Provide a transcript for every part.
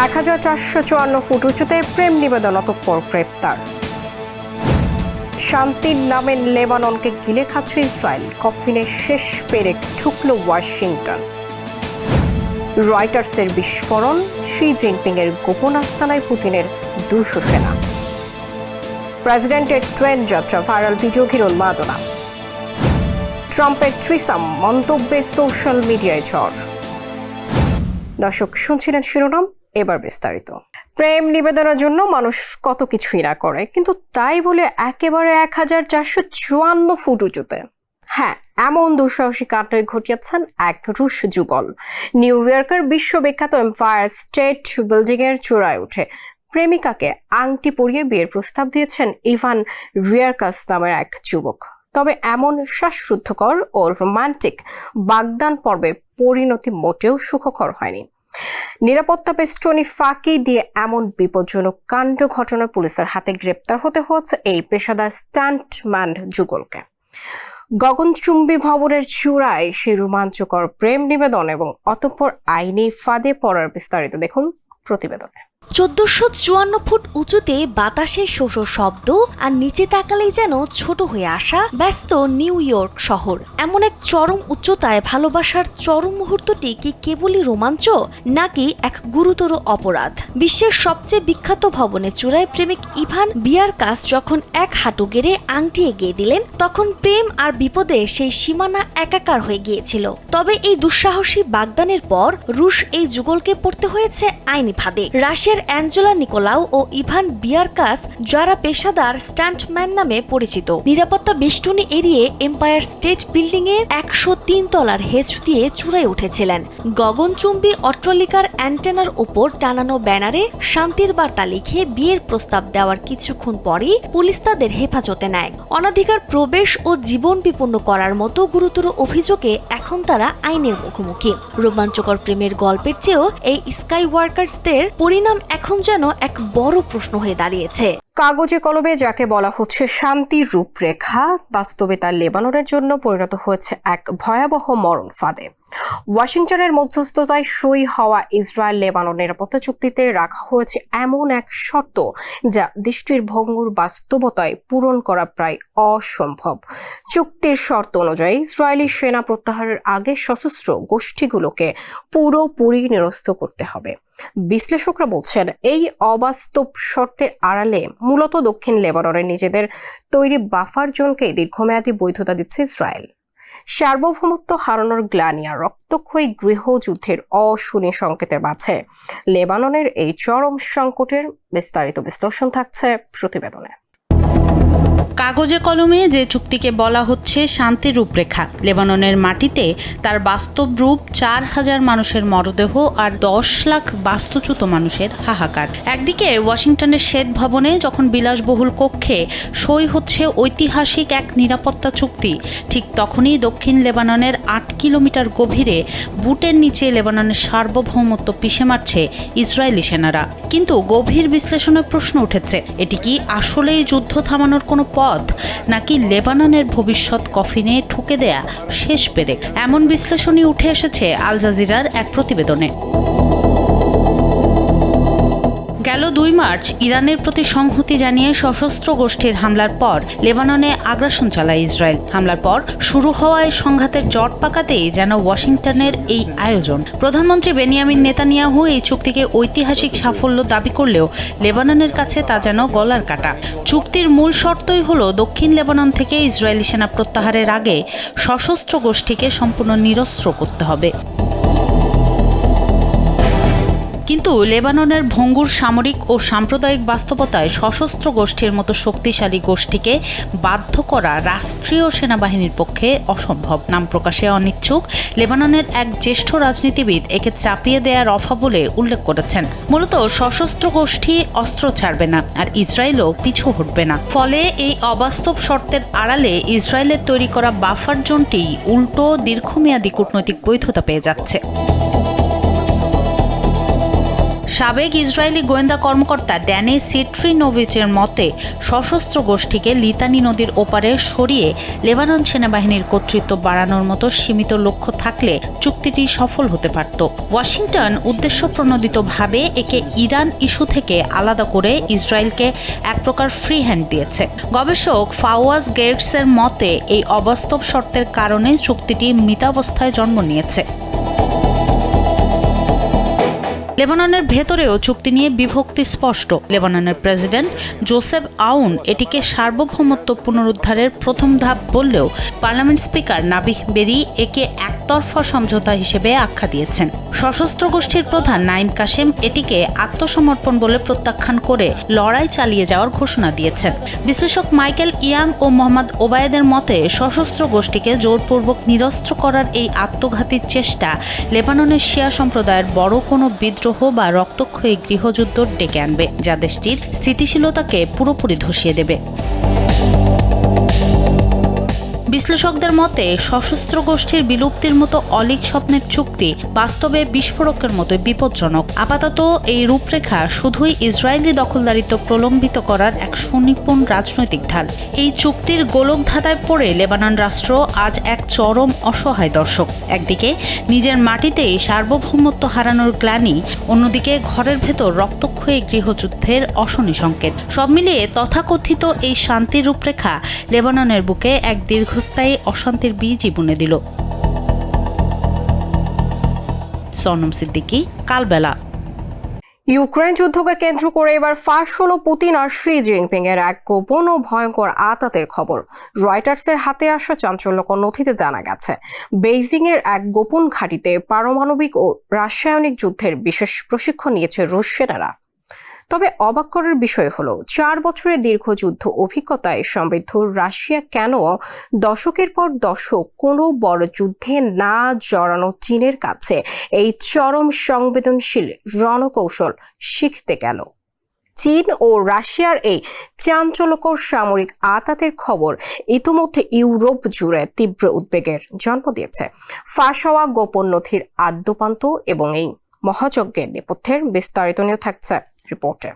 1454 foot উঁচুতে প্রেম নিবেদন, অতঃপর গ্রেপ্তার। শান্তির নামে লেবাননকে গিলে খাচ্ছে ইসরায়েল, কফিনে শেষ পেরেক ঠুকল ওয়াশিংটন। রয়টার্সের বিস্ফোরণ, শি জিনপিং এর গোপন আস্তানায় পুতিনের 200 সেনা। প্রেসিডেন্টের ট্রেন যাত্রা ভাইরাল ভিডিও ঘিরে উন্মাদনা। ট্রাম্পের ট্রিসাম মন্তব্যে সোশ্যাল মিডিয়ায় ঝড়। দর্শক, শুনছিলেন শিরোনাম, এবার বিস্তারিত। প্রেম নিবেদনের জন্য মানুষ কত কিছুই না করে, কিন্তু তাই বলে একেবারে 1454 ফুট উঁচুতে, হ্যাঁ, এমন দুঃসাহসী কাণ্ডই ঘটিয়েছেন এক রুশ যুগল। নিউ ইয়র্কের বিশ্ববিখ্যাত এম্পায়ার স্টেট বিল্ডিং এর চূড়ায় উঠে প্রেমিকাকে আংটি পরিয়ে বিয়ের প্রস্তাব দিয়েছেন ইভান রিয়ারকাস নামের এক যুবক। তবে এমন শ্বাসরুদ্ধকর ও রোমান্টিক বাগদান পর্বের পরিণতি মোটেও সুখকর হয়নি। নিরাপত্তা বেষ্টনী ফাঁকি দিয়ে এমন বিপজ্জনক কাণ্ড ঘটনায় পুলিশের হাতে গ্রেপ্তার হতে হচ্ছে এই পেশাদার স্টান্টম্যান যুগলকে। গগনচুম্বী ভবনের চূড়ায় সে রোমাঞ্চকর প্রেম নিবেদন এবং অতঃপর আইনি ফাঁদে পড়ার বিস্তারিত দেখুন প্রতিবেদনে। 1454 ফুট উঁচুতে বাতাসের শোষ শব্দ আর নিচে তাকালেই যেন ছোট হয়ে আসা ব্যস্ত নিউ ইয়র্ক শহর। এমন এক চরম উচ্চতায় ভালোবাসার চরম মুহূর্তটি কি কেবলই রোমাঞ্চ, নাকি এক গুরুতর অপরাধ? বিশ্বের সবচেয়ে বিখ্যাত ভবনের চূড়ায় প্রেমিক ইভান বিয়ারকাস যখন এক হাঁটু গেড়ে আংটি এগিয়ে দিলেন, তখন প্রেম আর বিপদে সেই সীমানা একাকার হয়ে গিয়েছিল। তবে এই দুঃসাহসী বাগদানের পর রুশ এই যুগলকে পড়তে হয়েছে আইনি ফাঁদে। রাশিয়ার অ্যাঞ্জেলা নিকোলাউ ও ইভান বিয়ারকাস, যারা পেশাদার স্টান্টম্যান নামে পরিচিত, নিরাপত্তা বেষ্টনী এড়িয়ে এম্পায়ার স্টেট বিল্ডিং এর 103 তলার হেঁচ দিয়ে চূড়ায় উঠেছিলেন। গগনচুম্বী অট্টালিকার অ্যান্টেনার উপর টানানো ব্যানারে শান্তির বার্তা লিখে বিয়ের প্রস্তাব দেওয়ার কিছুক্ষণ পরই পুলিশ তাদের হেফাজতে নেয়। অনধিকার প্রবেশ ও জীবন বিপন্ন করার মতো গুরুতর অভিযোগে এখন তারা আইনের মুখোমুখি। রোমাঞ্চকর প্রেমের গল্পের চেয়েও এই স্কাই ওয়ার্কার্সদের পরিণাম এখন যেন এক বড় প্রশ্ন হয়ে দাঁড়িয়েছে। কাগজে কলমে যাকে বলা হচ্ছে শান্তির রূপরেখা, বাস্তবে তা লেবাননের জন্য পরিণত হয়েছে এক ভয়াবহ মরণ ফাঁদে। ওয়াশিংটনের মধ্যস্থতায় সই হওয়া ইসরায়েল লেবানন নিরাপত্তা চুক্তিতে রাখা হয়েছে এমন এক শর্ত যা দৃষ্টির ভঙ্গুর বাস্তবতায় পূরণ করা প্রায় অসম্ভব। চুক্তির শর্ত অনুযায়ী ইসরায়েলি সেনা প্রত্যাহারের আগে সশস্ত্র গোষ্ঠীগুলোকে পুরোপুরি নিরস্ত করতে হবে। বিশ্লেষকরা বলছেন, এই অবাস্তব শর্তের আড়ালে মূলত দক্ষিণ লেবাননের নিজেদের তৈরি বাফার জোনকে দীর্ঘমেয়াদী বৈধতা দিচ্ছে ইসরায়েল। সার্বভৌমত্ব হারানোর গ্লানি আর রক্তক্ষয়ী গৃহযুদ্ধের অশনি সংকেতের মাঝে লেবাননের এই চরম সংকটের বিস্তারিত বিশ্লেষণ থাকছে প্রতিবেদনে। কাগজে কলমে যে চুক্তিকে বলা হচ্ছে শান্তির রূপরেখা, লেবাননের মাটিতে তার বাস্তব রূপ 4000 মানুষের মরদেহ আর 10 লাখ বাস্তুচ্যুত মানুষের হাহাকার। একদিকে ওয়াশিংটনের শ্বেত ভবনে যখন বিলাসবহুল কক্ষে সই হচ্ছে ঐতিহাসিক এক নিরাপত্তা চুক্তি, ঠিক তখনই দক্ষিণ লেবাননের 8 কিলোমিটার গভীরে বুটের নিচে লেবাননের সার্বভৌমত্ব পিষে মারছে ইসরায়েলি সেনারা। কিন্তু গভীর বিশ্লেষণে প্রশ্ন উঠেছে, এটি কি আসলেই যুদ্ধ থামানোর কোনো পথ, নাকি লেবাননের ভবিষ্যৎ কফিনে ঠুকে দেয়া শেষ পেরেক? এমন বিশ্লেষণই উঠে এসেছে আল জাজিরার এক প্রতিবেদনে। গেল 2 মার্চ ইরানের প্রতি সংহতি জানিয়ে সশস্ত্র গোষ্ঠীর হামলার পর লেবাননে আগ্রাসন চালায় ইসরায়েল। হামলার পর শুরু হওয়ায় সংঘাতের জট পাকাতেই যেন ওয়াশিংটনের এই আয়োজন। প্রধানমন্ত্রী বেনিয়ামিন নেতানিয়াহু এই চুক্তিকে ঐতিহাসিক সাফল্য দাবি করলেও লেবাননের কাছে তা যেন গলার কাটা। চুক্তির মূল শর্তই হলো দক্ষিণ লেবানন থেকে ইসরায়েলি সেনা প্রত্যাহারের আগে সশস্ত্র গোষ্ঠীকে সম্পূর্ণ নিরস্ত্র করতে হবে। কিন্তু লেবাননের ভঙ্গুর সামরিক ও সাম্প্রদায়িক বাস্তবতায় সশস্ত্র গোষ্ঠীর মতো শক্তিশালী গোষ্ঠীকে বাধ্য করা রাষ্ট্রীয় সেনাবাহিনীর পক্ষে অসম্ভব। নাম প্রকাশে অনিচ্ছুক লেবাননের এক জ্যেষ্ঠ রাজনীতিবিদ একে চাপিয়ে দেওয়ার রফা বলে উল্লেখ করেছেন। মূলত সশস্ত্র গোষ্ঠী অস্ত্র ছাড়বে না, আর ইসরায়েলও পিছু হটবে না। ফলে এই অবাস্তব শর্তের আড়ালে ইসরায়েলের তৈরি করা বাফার জোনটি উল্টো দীর্ঘমেয়াদী কূটনৈতিক বৈধতা পেয়ে যাচ্ছে। সাবেক ইসরায়েলি গোয়েন্দা কর্মকর্তা ড্যানি সিট্রিনোভিচের মতে সশস্ত্র গোষ্ঠীকে লিতানি নদীর ওপারে সরিয়ে লেবানন সেনাবাহিনীর কর্তৃত্ব বাড়ানোর মতো সীমিত লক্ষ্য থাকলে চুক্তিটি সফল হতে পারত। ওয়াশিংটন উদ্দেশ্যপ্রণোদিতভাবে একে ইরান ইস্যু থেকে আলাদা করে ইসরায়েলকে এক প্রকার ফ্রি হ্যান্ড দিয়েছে। গবেষক ফাওয়াজ গেটসের মতে এই অবাস্তব শর্তের কারণে চুক্তিটি মৃতাবস্থায় জন্ম নিয়েছে। লেবাননের ভেতরেও চুক্তি নিয়ে বিভক্তি স্পষ্ট। লেবাননের প্রেসিডেন্ট জোসেফ আউন এটিকে সার্বভৌমত্ব পুনরুদ্ধারের প্রথম ধাপ বললেও পার্লামেন্ট স্পিকার নাবিহ বেরি একে একতরফা সমঝোতা হিসেবে আখ্যা দিয়েছেন। সশস্ত্র গোষ্ঠীর প্রধান নাইম কাশেম এটিকে আত্মসমর্পণ বলে প্রত্যাখ্যান করে লড়াই চালিয়ে যাওয়ার ঘোষণা দিয়েছেন। বিশ্লেষক মাইকেল ইয়াং ও মোহাম্মদ ওবায়েদের মতে সশস্ত্র গোষ্ঠীকে জোরপূর্বক নিরস্ত্র করার এই আত্মঘাতী চেষ্টা লেবাননের শিয়া সম্প্রদায়ের বড় কোনো বিদ্রোহ বা রক্তক্ষয়ী গৃহযুদ্ধ ডেকে আনবে, যা দেশটির স্থিতিশীলতাকে পুরোপুরি ধসিয়ে দেবে। বিশ্লেষকদের মতে সশস্ত্র গোষ্ঠীর বিলুপ্তির মতো অলীক স্বপ্নের চুক্তি বাস্তবে বিস্ফোরকের মতো বিপজ্জনক। আপাতত এই রূপরেখা শুধুই ইসরায়েলি দখলদারিত্ব প্রলম্বিত করার এক সুনিপুণ রাজনৈতিক ঢাল। এই চুক্তির গোলকধাঁধায় পড়ে লেবানন রাষ্ট্র আজ এক চরম অসহায় দর্শক। একদিকে নিজের মাটিতেই সার্বভৌমত্ব হারানোর গ্লানি, অন্যদিকে ঘরের ভেতর রক্তক্ষয়ী গৃহযুদ্ধের অশনি সংকেত। সব মিলিয়ে তথাকথিত এই শান্তির রূপরেখা লেবাননের বুকে এক দীর্ঘস্থায়ী অশান্তির বীজই বুনে দিল। সোনম সিদ্দিকী, কালবেলা। ইউক্রেন যুদ্ধকে কেন্দ্র করে এবার ফাঁস হলো পুতিন আর শি জিনপিং এর এক গোপন ও ভয়ঙ্কর আঁতাতের খবর। রয়টার্সের হাতে আসা চাঞ্চল্যকর নথিতে জানা গেছে, বেইজিং এর এক গোপন ঘাঁটিতে পারমাণবিক ও রাসায়নিক যুদ্ধের বিশেষ প্রশিক্ষণ নিয়েছে রুশ সেনারা। তবে অবাক করার বিষয় হলো 4 বছরের দীর্ঘ যুদ্ধ অভিজ্ঞতায় সমৃদ্ধ রাশিয়া কেন দশকের পর দশক কোনো বড় যুদ্ধে না জড়ানো চীনের কাছে এই চরম সংবেদনশীল রণকৌশল শিখতে গেল। চীন ও রাশিয়ার এই চাঞ্চল্যকর সামরিক আঁতাতের খবর ইতিমধ্যে ইউরোপ জুড়ে তীব্র উদ্বেগের জন্ম দিয়েছে। ফাঁস হওয়া গোপন নথির আদ্যোপান্ত এবং এই মহাযজ্ঞের নেপথ্যের বিস্তারিত নিয়ে থাকছে রিপোর্টে।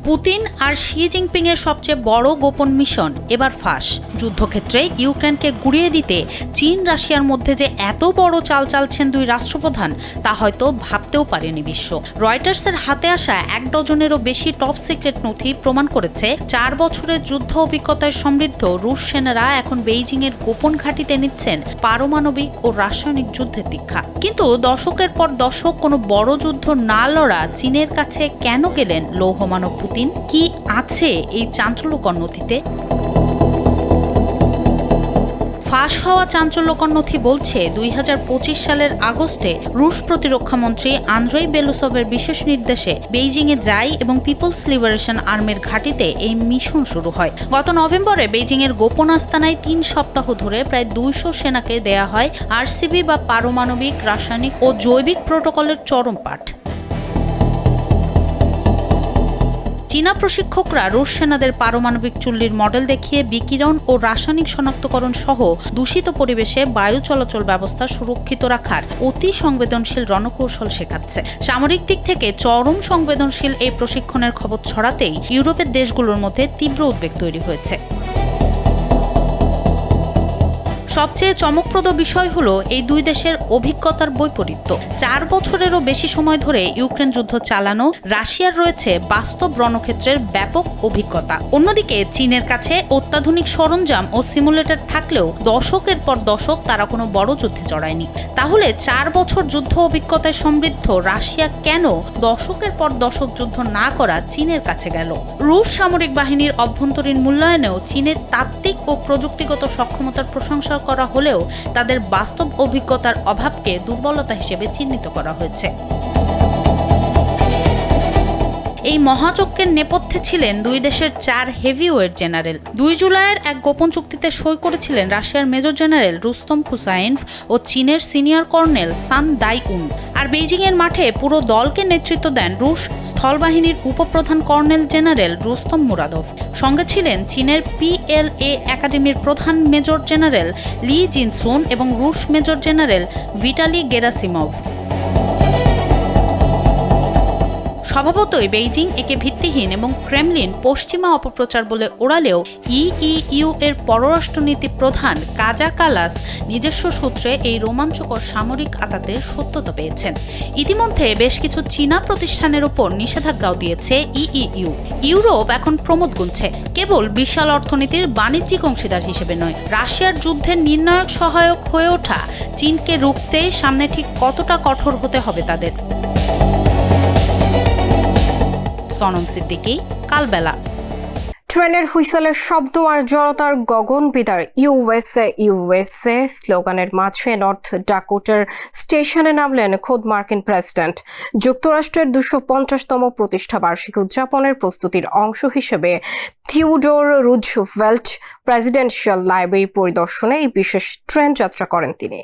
পুতিন আর শি জিনপিং এর সবচেয়ে বড় গোপন মিশন এবার ফাঁস। যুদ্ধক্ষেত্রে ইউক্রেনকে গুড়িয়ে দিতে চীন রাশিয়ার মধ্যে যে এত বড় চাল চালছেন দুই রাষ্ট্রপ্রধান তা হয়তো ভাবতেও পারেনি বিশ্ব। রয়টার্সের হাতে আসা 1 ডজনেরও বেশি টপ সিক্রেট নথি প্রমাণ করেছে 4 বছরের যুদ্ধ অভিজ্ঞতায় সমৃদ্ধ রুশ সেনারা এখন বেইজিং এর গোপন ঘাঁটিতে নিচ্ছেন পারমাণবিক ও রাসায়নিক যুদ্ধের দীক্ষা। কিন্তু দশকের পর দশক কোনো বড় যুদ্ধ না লড়া চীনের কাছে কেন গেলেন লৌহমানব পুতিন? কি আছে এই চাঞ্চল্যকর নথিতে? ফাঁস হওয়া চাঞ্চল্যকর নথি বলছে 2025 সালের আগস্টে রুশ প্রতিরক্ষা মন্ত্রী আন্দ্রেই বেলুসভের বিশেষ নির্দেশে বেইজিংয়ে যায় এবং পিপলস লিবারেশন আর্মির ঘাঁটিতে এই মিশন শুরু হয়। গত নভেম্বরে বেইজিংয়ের গোপন আস্তানায় 3 সপ্তাহ ধরে প্রায় 200 সেনাকে দেয়া হয় আরসিবি বা পারমাণবিক, রাসায়নিক ও জৈবিক প্রোটোকলের চরম পাঠ। চীনা প্রশিক্ষকরা রুশ সেনাদের পারমাণবিক চুল্লির মডেল দেখিয়ে বিকিরণ ও রাসায়নিক শনাক্তকরণ সহ দূষিত পরিবেশে বায়ু চলাচল ব্যবস্থা সুরক্ষিত রাখার অতি সংবেদনশীল রণকৌশল শেখাচ্ছে। সামরিক দিক থেকে চরম সংবেদনশীল এই প্রশিক্ষণের খবর ছড়াতেই ইউরোপের দেশগুলোর মধ্যে তীব্র উদ্বেগ তৈরি হয়েছে। সবচেয়ে চমকপ্রদ বিষয় হলো এই দুই দেশের অভিজ্ঞতার বৈপরীত্য। 4 বছরেরও বেশি সময় ধরে ইউক্রেন যুদ্ধ চালানো রাশিয়ার রয়েছে বাস্তব রণক্ষেত্রের ব্যাপক অভিজ্ঞতা। অন্যদিকে চীনের কাছে অত্যাধুনিক সরঞ্জাম ও সিমুলেটর থাকলেও দশকের পর দশক তারা কোনো বড় যুদ্ধে জড়ায়নি। তাহলে 4 বছর যুদ্ধ অভিজ্ঞতায় সমৃদ্ধ রাশিয়া কেন দশকের পর দশক যুদ্ধ না করা চীনের কাছে গেল? রুশ সামরিক বাহিনীর অভ্যন্তরীণ মূল্যায়নেও চীনের তাত্ত্বিক ও প্রযুক্তিগত সক্ষমতার প্রশংসা করা হলেও তাদের বাস্তব অভিজ্ঞতার অভাবকে দুর্বলতা হিসেবে চিহ্নিত করা হয়েছে। এই মহাযজ্ঞের নেপথ্যে ছিলেন দুই দেশের 4 হেভিওয়েট জেনারেল। 2 জুলাইয়ের এক গোপন চুক্তিতে সই করেছিলেন রাশিয়ার মেজর জেনারেল রুস্তম হুসাইনভ ও চীনের সিনিয়র কর্নেল সান দাই উন। আর বেইজিং এর মাঠে পুরো দলকে নেতৃত্ব দেন রুশ স্থলবাহিনীর উপপ্রধান কর্নেল জেনারেল রুস্তম মুরাদভ। সঙ্গে ছিলেন চীনের PLA একাডেমির প্রধান মেজর জেনারেল লি জিনসুন এবং রুশ মেজর জেনারেল ভিটালি গেরাসিমভ। স্বভাবতই বেইজিং একে ভিত্তিহীন এবং ক্রেমলিন পশ্চিমা অপপ্রচার বলে ওড়ালেও ইইউ এর পররাষ্ট্রনীতি প্রধান কাজা কালাস নিজস্ব সূত্রে এই রোমাঞ্চকর সামরিক আতাতের সত্যতা পেয়েছেন। ইতিমধ্যে বেশ কিছু চীনা প্রতিষ্ঠানের উপর নিষেধাজ্ঞাও দিয়েছে ইইউ। ইউরোপ এখন প্রমোদ গুনছে, কেবল বিশাল অর্থনীতির বাণিজ্যিক অংশীদার হিসেবে নয়, রাশিয়ার যুদ্ধের নির্ণায়ক সহায়ক হয়ে ওঠা চীনকে রুখতে সামনে ঠিক কতটা কঠোর হতে হবে তাদের। সনম সিদ্দিকী, কালবেলা। ট্রেনের হুইসেলের শব্দ আর জনতার গগন বিদার ইউএসএ ইউএসএ স্লোগানের মাঝে নর্থ ডাকোটার স্টেশনে নামলেন খোদ মার্কিন প্রেসিডেন্ট। যুক্তরাষ্ট্রের 250তম প্রতিষ্ঠা বার্ষিকী উদযাপনের প্রস্তুতির অংশ হিসেবে থিওডোর রুজভেল্ট প্রেসিডেন্সিয়াল লাইব্রেরি পরিদর্শনে এই বিশেষ ট্রেন যাত্রা করেন তিনি।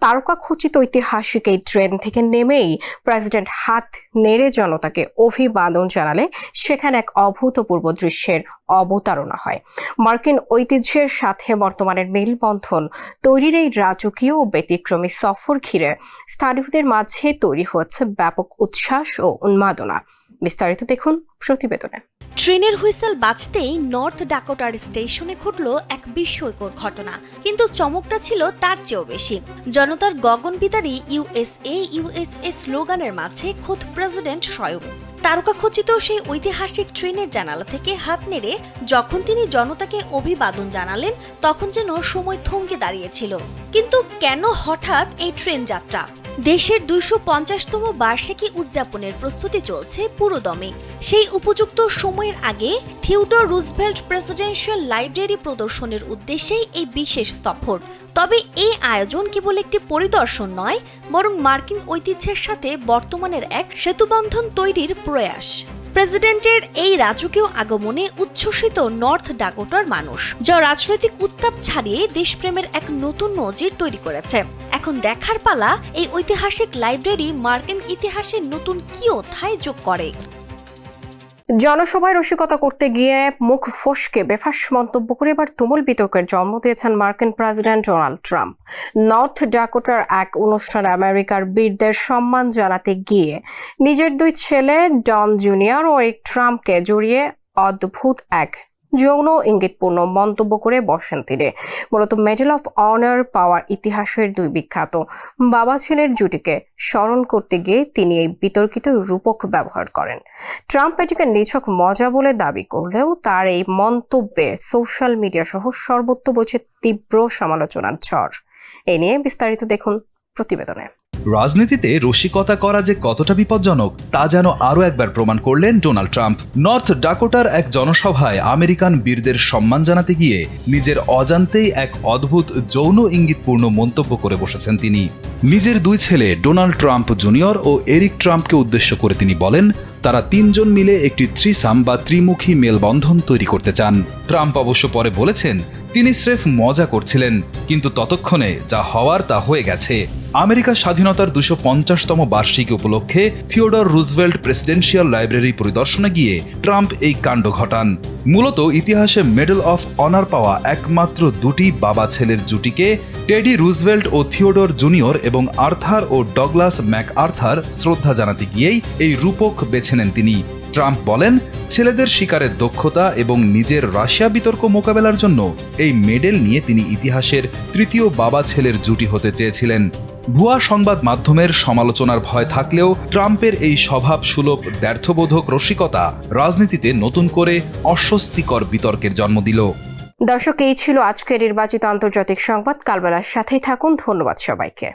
তারকাখচিত ঐতিহাসিক এই ট্রেন থেকে নেমেই প্রেসিডেন্ট হাত নেড়ে জনতাকে অভিবাদন জানালে সেখানে এক অভূতপূর্ব দৃশ্যের অবতারণা হয়। মার্কিন ঐতিহ্যের সাথে বর্তমানের মেলবন্ধন তৈরির এই রাজকীয় ও ব্যতিক্রমী সফর ঘিরে স্থানীয়দের মাঝে তৈরি হচ্ছে ব্যাপক উচ্ছ্বাস ও উন্মাদনা। বিস্তারিত দেখুন প্রতিবেদনে। ট্রেনের হুইসেল বাজতেই নর্থ ডাকোটার স্টেশনে ঘটল এক বিস্ময়কর ঘটনা, কিন্তু চমকটা ছিল তার চেয়েও বেশি। জনতার গগনবিদারী ইউএসএ স্লোগানের মাঝে খোদ প্রেসিডেন্ট স্বয়ং। তারকাখচিত সেই ঐতিহাসিক ট্রেনের জানালা থেকে হাত নেড়ে যখন তিনি জনতাকে অভিবাদন জানালেন, তখন যেন সময় থমকে দাঁড়িয়েছিল। কিন্তু কেন হঠাৎ এই ট্রেন যাত্রা? দেশের 250তম বার্ষিকী উদযাপনের প্রস্তুতি চলছে পুরোদমে। সেই উপযুক্ত সময়ের আগে থিওডোর রুজভেল্ট প্রেসিডেন্সিয়াল লাইব্রেরি প্রদর্শনের উদ্দেশ্যেই এই বিশেষ সফর। তবে এই আয়োজন কেবল একটি পরিদর্শন নয়, বরং মার্কিন ঐতিহ্যের সাথে বর্তমানের এক সেতুবন্ধন তৈরির প্রয়াস। প্রেসিডেন্টের এই রাজকীয় আগমনে উচ্ছ্বসিত নর্থ ডাকোটার মানুষ, যা রাজনৈতিক উত্তাপ ছাড়িয়ে দেশপ্রেমের এক নতুন নজির তৈরি করেছে। এখন দেখার পালা, এই ঐতিহাসিক লাইব্রেরি মার্কিন ইতিহাসে নতুন কি অধ্যায় যোগ করে। জনসভায় রসিকতা করতে গিয়ে মুখ ফসকে বেফাঁস মন্তব্য করে এবার তুমুল বিতর্কের জন্ম দিয়েছেন মার্কিন প্রেসিডেন্ট ডোনাল্ড ট্রাম্প। নর্থ ডাকোটার এক অনুষ্ঠানে আমেরিকার বীরদের সম্মান জানাতে গিয়ে নিজের দুই ছেলে ডন জুনিয়র ও এরিক ট্রাম্পকে জড়িয়ে অদ্ভুত এক যৌন ইঙ্গিতপূর্ণ মন্তব্য করে বসেন তিনি। মূলত মেডেল অফ অনার পাওয়ার ইতিহাসের দুই বিখ্যাত বাবা ছেলের জুটিকে স্মরণ করতে গিয়ে তিনি এই বিতর্কিত রূপক ব্যবহার করেন। ট্রাম্প এটিকে নিছক মজা বলে দাবি করলেও তার এই মন্তব্যে সোশ্যাল মিডিয়া সহ সর্বত্র বইছে তীব্র সমালোচনার ঝড়। এ নিয়ে বিস্তারিত দেখুন প্রতিবেদনে। রাজনীতিতে রসিকতা করা যে কতটা বিপজ্জনক তা যেন আরও একবার প্রমাণ করলেন ডোনাল্ড ট্রাম্প। নর্থ ডাকোটার এক জনসভায় আমেরিকান বীরদের সম্মান জানাতে গিয়ে নিজের অজান্তেই এক অদ্ভুত যৌন ইঙ্গিতপূর্ণ মন্তব্য করে বসেছেন তিনি। নিজের দুই ছেলে ডোনাল্ড ট্রাম্প জুনিয়র ও এরিক ট্রাম্পকে উদ্দেশ্য করে তিনি বলেন, তারা তিনজন মিলে একটি থ্রিসাম বা ত্রিমুখী মেলবন্ধন তৈরি করতে চান। ট্রাম্প অবশ্য পরে বলেছেন তিনি স্রেফ মজা করছিলেন, কিন্তু ততক্ষণে যা হওয়ার তা হয়ে গেছে। আমেরিকার স্বাধীনতার 250তম বার্ষিকী উপলক্ষে থিওডর রুজভেল্ট প্রেসিডেন্সিয়াল লাইব্রেরি পরিদর্শনে গিয়ে ট্রাম্প এই কাণ্ড ঘটান। মূলত ইতিহাসে মেডেল অফ অনার পাওয়া একমাত্র দুটি বাবা ছেলের জুটিকে টেডি রুজভেল্ট ও থিওডর জুনিয়র এবং আর্থার ও ডগলাস ম্যাকআর্থার শ্রদ্ধা জানাতে গিয়েই এই রূপক বেছে নেন তিনি। ট্রাম্প বলেন, ছেলেদের শিকারের দক্ষতা এবং নিজের রাশিয়া বিতর্ক মোকাবেলার জন্য এই মেডেল নিয়ে তিনি ইতিহাসের তৃতীয় বাবা ছেলের জুটি হতে চেয়েছিলেন। ভুয়া সংবাদ মাধ্যমের সমালোচনার ভয় থাকলেও ট্রাম্পের এই স্বভাবসুলভ দ্ব্যর্থবোধক রসিকতা রাজনীতিতে নতুন করে অস্বস্তিকর বিতর্কের জন্ম দিল। দর্শক, এই ছিল আজকের নির্বাচিত আন্তর্জাতিক সংবাদ। কালবেলার সাথেই থাকুন। ধন্যবাদ সবাইকে।